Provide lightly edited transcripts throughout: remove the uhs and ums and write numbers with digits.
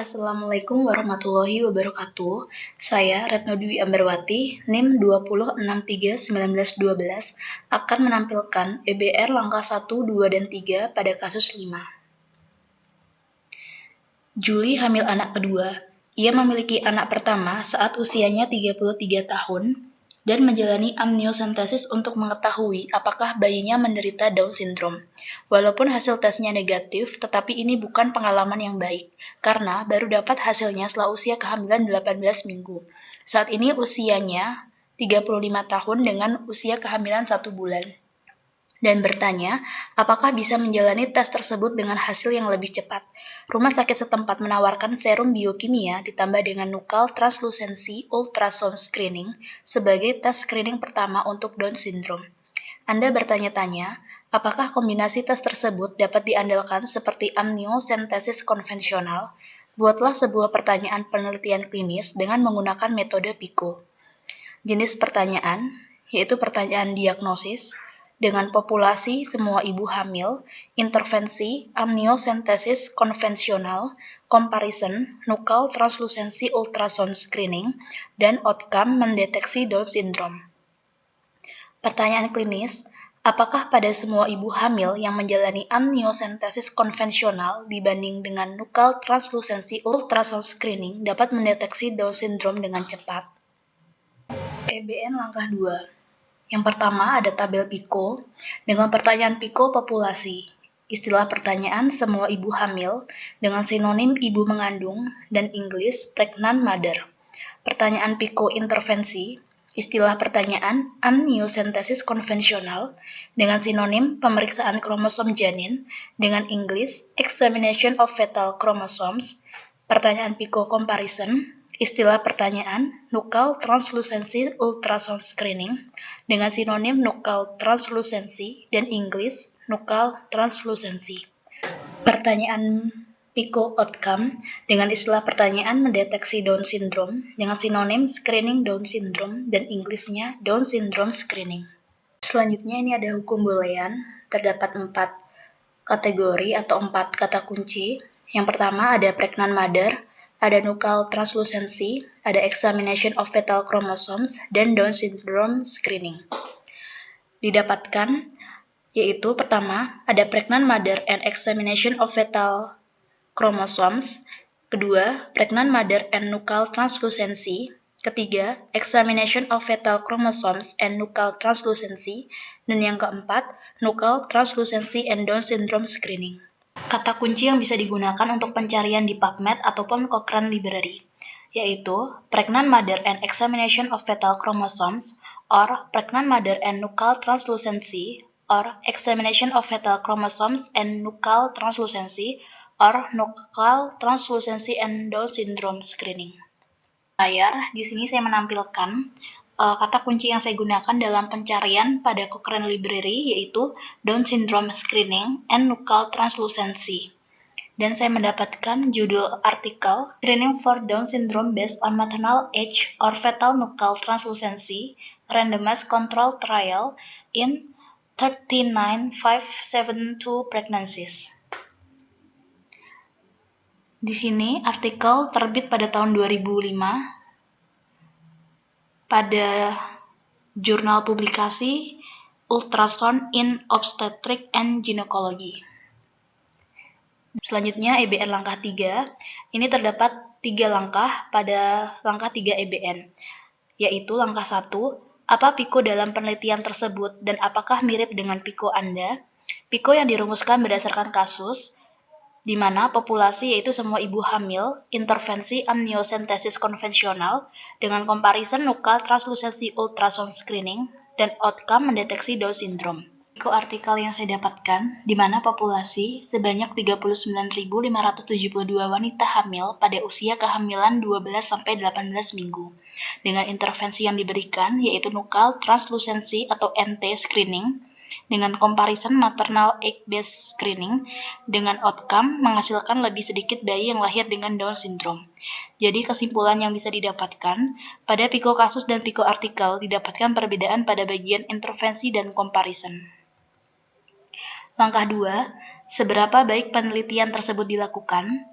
Assalamualaikum warahmatullahi wabarakatuh. Saya Retno Dwi Ambarwati, NIM 20631912 akan menampilkan EBR langkah 1, 2, dan 3 pada kasus 5. Juli hamil anak kedua. Ia memiliki anak pertama saat usianya 33 tahun dan menjalani amniosentesis untuk mengetahui apakah bayinya menderita Down syndrome. Walaupun hasil tesnya negatif, tetapi ini bukan pengalaman yang baik, karena baru dapat hasilnya setelah usia kehamilan 18 minggu. Saat ini usianya 35 tahun dengan usia kehamilan 1 bulan. Dan bertanya, apakah bisa menjalani tes tersebut dengan hasil yang lebih cepat. Rumah sakit setempat menawarkan serum biokimia ditambah dengan nuchal translucency ultrasound screening sebagai tes screening pertama untuk Down syndrome. Anda bertanya-tanya, apakah kombinasi tes tersebut dapat diandalkan seperti amniosentesis konvensional? Buatlah sebuah pertanyaan penelitian klinis dengan menggunakan metode PICO. Jenis pertanyaan, yaitu pertanyaan diagnosis, dengan populasi semua ibu hamil, intervensi, amniosentesis konvensional, comparison, nuchal translucency ultrasound screening, dan outcome mendeteksi Down syndrome. Pertanyaan klinis, apakah pada semua ibu hamil yang menjalani amniosentesis konvensional dibanding dengan nuchal translucency ultrasound screening dapat mendeteksi Down syndrome dengan cepat? EBN langkah 2. Yang pertama ada tabel PICO dengan pertanyaan PICO populasi. Istilah pertanyaan semua ibu hamil dengan sinonim ibu mengandung dan Inggris pregnant mother. Pertanyaan PICO intervensi. Istilah pertanyaan amniosentesis konvensional dengan sinonim pemeriksaan kromosom janin dengan Inggris examination of fetal chromosomes. Pertanyaan PICO comparison. Istilah pertanyaan nuchal translucency ultrasound screening dengan sinonim nuchal translucency dan Inggris nuchal translucency. Pertanyaan PICO outcome dengan istilah pertanyaan mendeteksi Down syndrome dengan sinonim screening Down syndrome dan Inggrisnya Down syndrome screening. Selanjutnya ini ada hukum boolean, terdapat 4 kategori atau 4 kata kunci. Yang pertama ada pregnant mother, ada nuchal translucency, ada examination of fetal chromosomes, dan Down syndrome screening. Didapatkan yaitu pertama ada pregnant mother and examination of fetal chromosomes, kedua pregnant mother and nuchal translucency, ketiga examination of fetal chromosomes and nuchal translucency, dan yang keempat nuchal translucency and Down syndrome screening. Kata kunci yang bisa digunakan untuk pencarian di PubMed ataupun Cochrane Library, yaitu pregnant mother and examination of fetal chromosomes, or pregnant mother and nuchal translucency, or examination of fetal chromosomes and nuchal translucency, or nuchal translucency and Down syndrome screening. Di sini saya menampilkan kata kunci yang saya gunakan dalam pencarian pada Cochrane Library, yaitu Down syndrome screening and nuchal translucency. Dan saya mendapatkan judul artikel Screening for Down syndrome based on maternal age or fetal nuchal translucency, randomized control trial in 39572 pregnancies. Di sini artikel terbit pada tahun 2005 pada jurnal publikasi Ultrasound in Obstetric and Gynecology. Selanjutnya EBN langkah 3. Ini terdapat 3 langkah pada langkah 3 EBN, yaitu langkah 1, apa PICO dalam penelitian tersebut dan apakah mirip dengan PICO Anda? PICO yang dirumuskan berdasarkan kasus, di mana populasi yaitu semua ibu hamil, intervensi amniosentesis konvensional dengan comparison nuchal translucency ultrasound screening, dan outcome mendeteksi Down syndrome. PICO artikel yang saya dapatkan, di mana populasi sebanyak 39.572 wanita hamil pada usia kehamilan 12-18 minggu, dengan intervensi yang diberikan yaitu nuchal translucency atau NT screening, dengan comparison maternal age-based screening, dengan outcome menghasilkan lebih sedikit bayi yang lahir dengan Down syndrome. Jadi kesimpulan yang bisa didapatkan, pada PICO kasus dan PICO artikel didapatkan perbedaan pada bagian intervensi dan comparison. Langkah 2, seberapa baik penelitian tersebut dilakukan?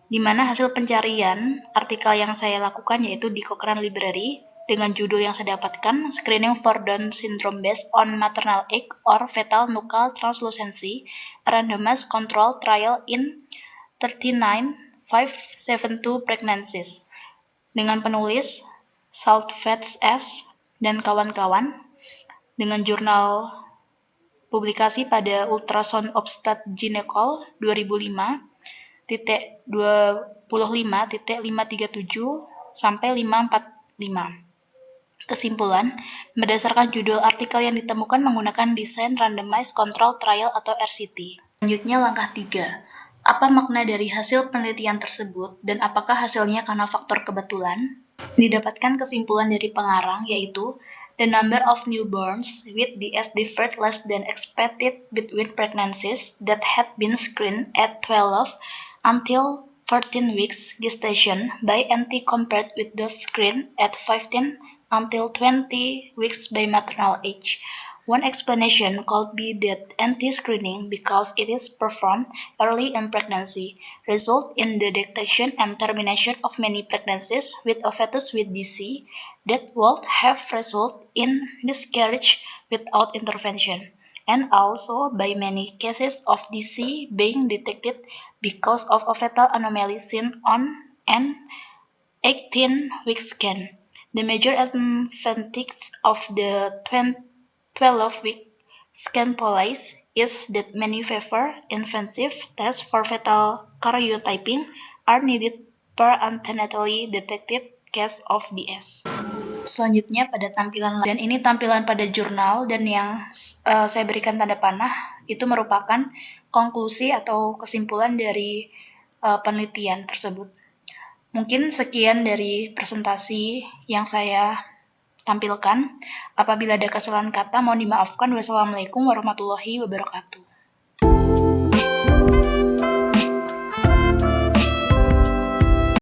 di mana hasil pencarian artikel yang saya lakukan yaitu di Cochrane Library dengan judul yang saya dapatkan, Screening for Down Syndrome Based on Maternal Age or Fetal Nuchal Translucency, a randomized control trial in 39,572 pregnancies, dengan penulis Saltfeds S. dan kawan-kawan, dengan jurnal publikasi pada Ultrasound Obstat Gynecol 2005.25.537 sampai 545. Kesimpulan, berdasarkan judul artikel yang ditemukan menggunakan desain Randomized Control Trial atau RCT. Selanjutnya langkah 3. Apa makna dari hasil penelitian tersebut dan apakah hasilnya karena faktor kebetulan? Didapatkan kesimpulan dari pengarang yaitu the number of newborns with DS differed less than expected between pregnancies that had been screened at 12 until 14 weeks gestation by NT compared with those screened at 15 until 20 weeks by maternal age. One explanation could be that anti-screening, because it is performed early in pregnancy, result in the detection and termination of many pregnancies with a fetus with DC that would have resulted in miscarriage without intervention, and also by many cases of DC being detected because of a fetal anomaly seen on an 18-week scan. The major advantage of the 12-week scan policy is that many favor invasive tests for fetal karyotyping are needed per antenatally detected case of DS. Selanjutnya pada tampilan dan ini tampilan pada jurnal dan yang saya berikan tanda panah itu merupakan konklusi atau kesimpulan dari penelitian tersebut. Mungkin sekian dari presentasi yang saya tampilkan. Apabila ada kesalahan kata, mohon dimaafkan. Wassalamualaikum warahmatullahi wabarakatuh.